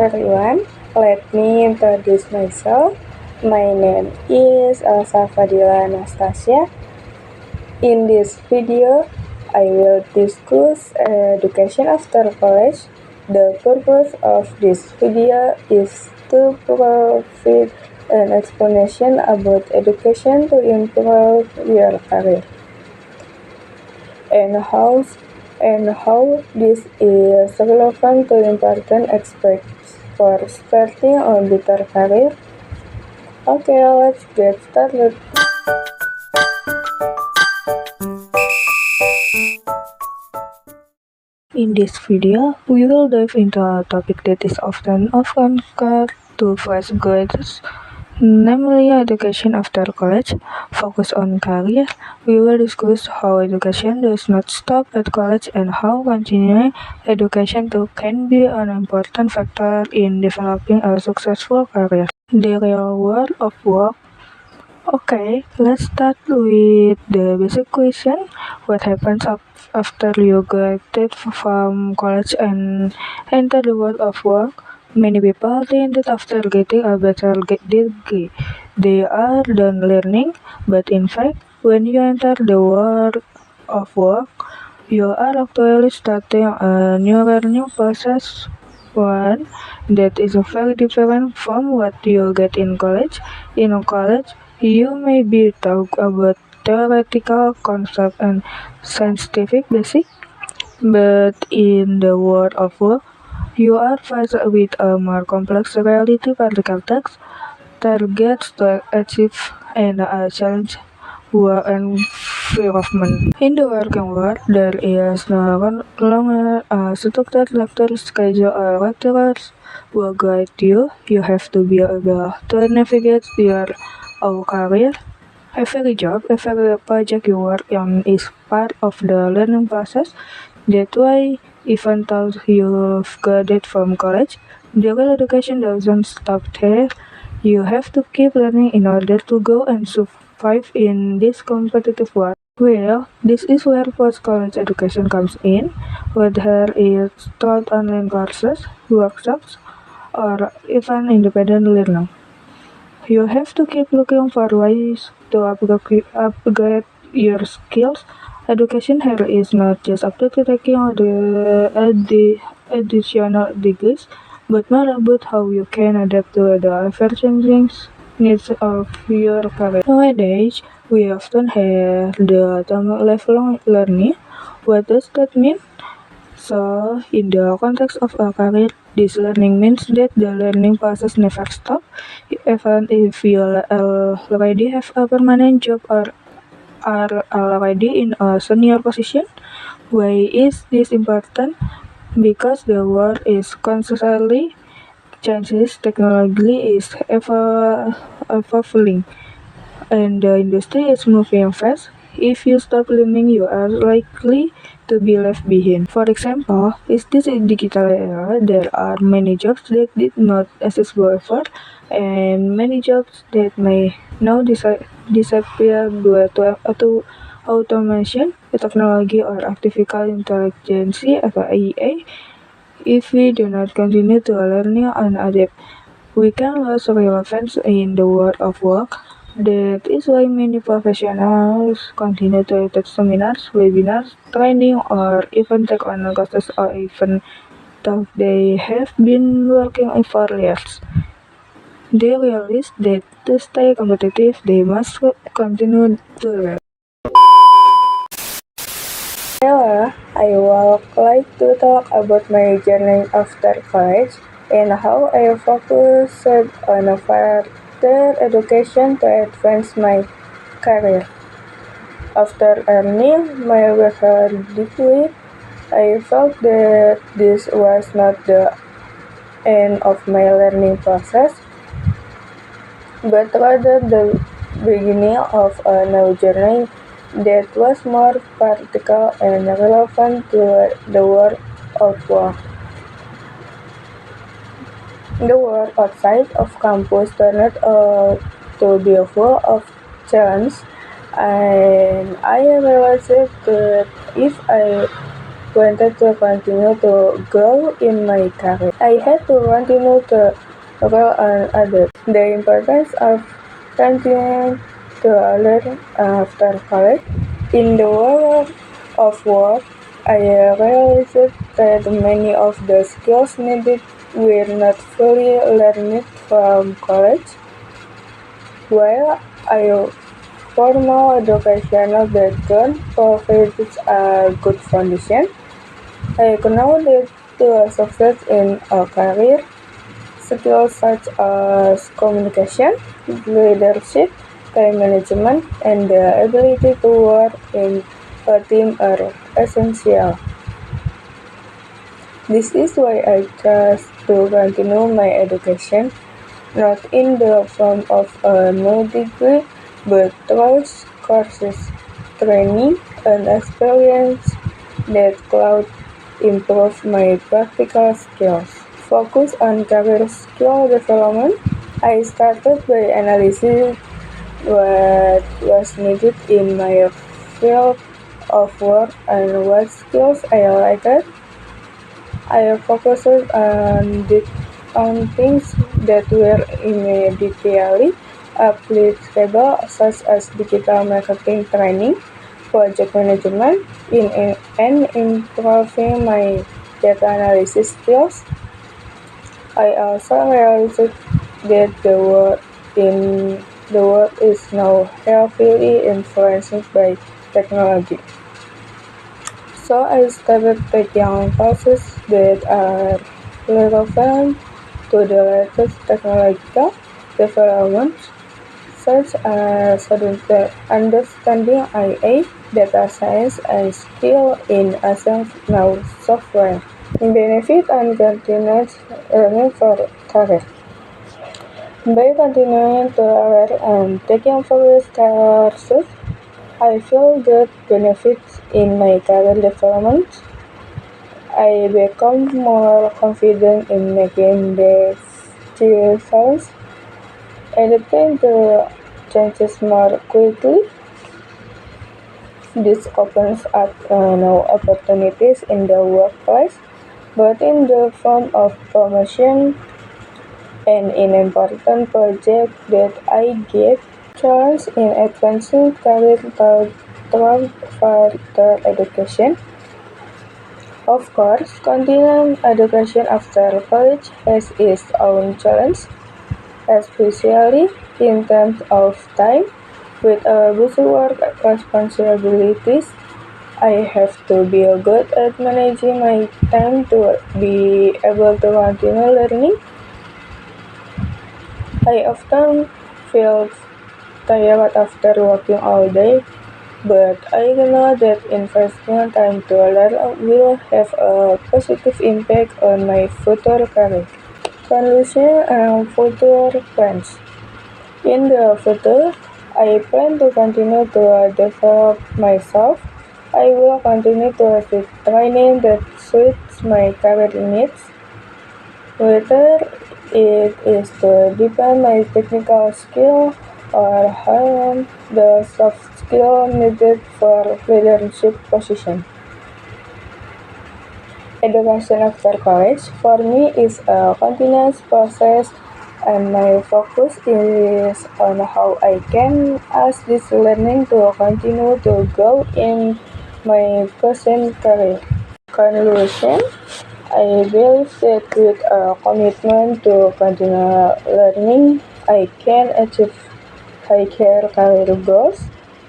everyone, let me introduce myself. My name is Elsa Fadila Anastasya. In this video, I will discuss education after college. The purpose of this video is to provide an explanation about education to improve your career and how this is relevant to important aspects for starting a better career. Okay, let's get started. In this video, we will dive into a topic that is often overlooked to fresh graduates, namely education after college. Focus on career. We will discuss how education does not stop at college and how continuing education too can be an important factor in developing a successful career. The real world of work. Okay, let's start with the basic question. What happens after you graduate from college and enter the world of work? Many people think that after getting a degree, they are done learning, but in fact, when you enter the world of work, you are actually starting a new learning process, one that is very different from what you get in college. In college, you may be taught about theoretical concepts and scientific basics, but in the world of work, you are faced with a more complex reality, practical tasks, targets to achieve, and a challenge work environment. In the working world, there is no longer a structured lecture schedule or lecturers will guide you. You have to be able to navigate your own career. Every job, every project you work on is part of the learning process. That's why even though you've graduated from college, the real education doesn't stop there. You have to keep learning in order to grow and survive in this competitive world. Well, this is where post-college education comes in, whether it's taught online courses, workshops, or even independent learning. You have to keep looking for ways to upgrade your skills. Education here is not just about taking the additional degrees, but more about how you can adapt to the ever-changing needs of your career. Nowadays, we often hear the term lifelong learning. What does that mean? So, in the context of a career, this learning means that the learning process never stops, even if you already have a permanent job or are already in a senior position. Why is this important? Because the world is constantly changes, technology is evolving, and the industry is moving fast. If you stop learning, you are likely to be left behind. For example, in this digital era, there are many jobs that did not exist before, and many jobs that may now disappear due to automation, technology, or artificial intelligence atau AI. If we do not continue to learn and adapt, we can lose relevance in the world of work. That is why many professionals continue to attend seminars, webinars, training, or even take online courses, or even though they have been working for years. They realize that to stay competitive, they must continue to learn. Now, I would like to talk about my journey after college and how I focused on further education to advance my career. After earning my bachelor degree, I felt that this was not the end of my learning process, but rather the beginning of a new journey that was more practical and relevant to the world of work. The world outside of campus turned out to be full of challenges, and I realized that if I wanted to continue to grow in my career. I had to continue to grow on others. The importance of continuing to learn after college. In the world of work, I realized that many of the skills needed were not fully learned from college. While I formal educational background provides a good foundation, I know that to success in a career, skills such as communication, leadership, time management, and the ability to work in a team are essential. This is why I chose to continue my education, not in the form of a new degree, but through courses, training, and experience that could improve my practical skills. Focus on career skill development. I started by analyzing what was needed in my field of work and what skills I liked. I focused on things that were immediately applicable, such as digital marketing training, project management, and improving my data analysis skills. I also realized that the world is now heavily influenced by technology. So I started taking courses that are relevant to the latest technological developments, such as understanding IA, data science, and skill in asynchronous software. Benefit and continuous learning for career. By continuing to learn and taking various courses, I feel good benefits in my career development. I become more confident in making decisions, adapting to changes more quickly. This opens up new opportunities in the workplace, both in the form of promotion and in important projects that I get chance in advancing career through further education. Of course, continuing education after college has its own challenge, especially in terms of time. With a busy work responsibilities, I have to be good at managing my time to be able to continue learning. I often feel tired after working all day, but I know that investing time to learn will have a positive impact on my future career. Conclusion and future plans. In the future, I plan to continue to develop myself. I will continue to seek training that suits my career needs, whether it is to deepen my technical skill or hone the soft skill needed for leadership position. Education after college for me is a continuous process, and my focus is on how I can use this learning to continue to grow in my present career. Conclusion. I believe that with a commitment to continual learning, I can achieve higher career goals.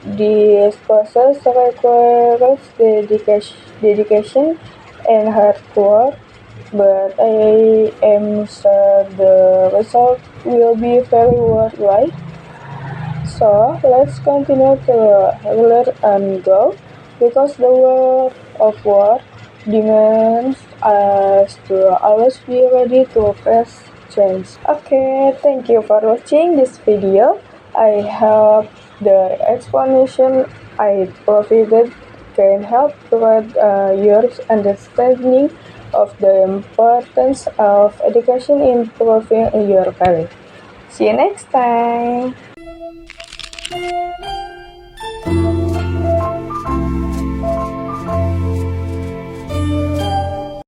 This process requires dedication and hard work, but I am sure the result will be very worthwhile. So let's continue to learn and grow because the world of work demands us to always be ready to face change. Okay, thank you for watching this video. I hope the explanation I provided can help toward your understanding of the importance of education in improving your career. See you next time.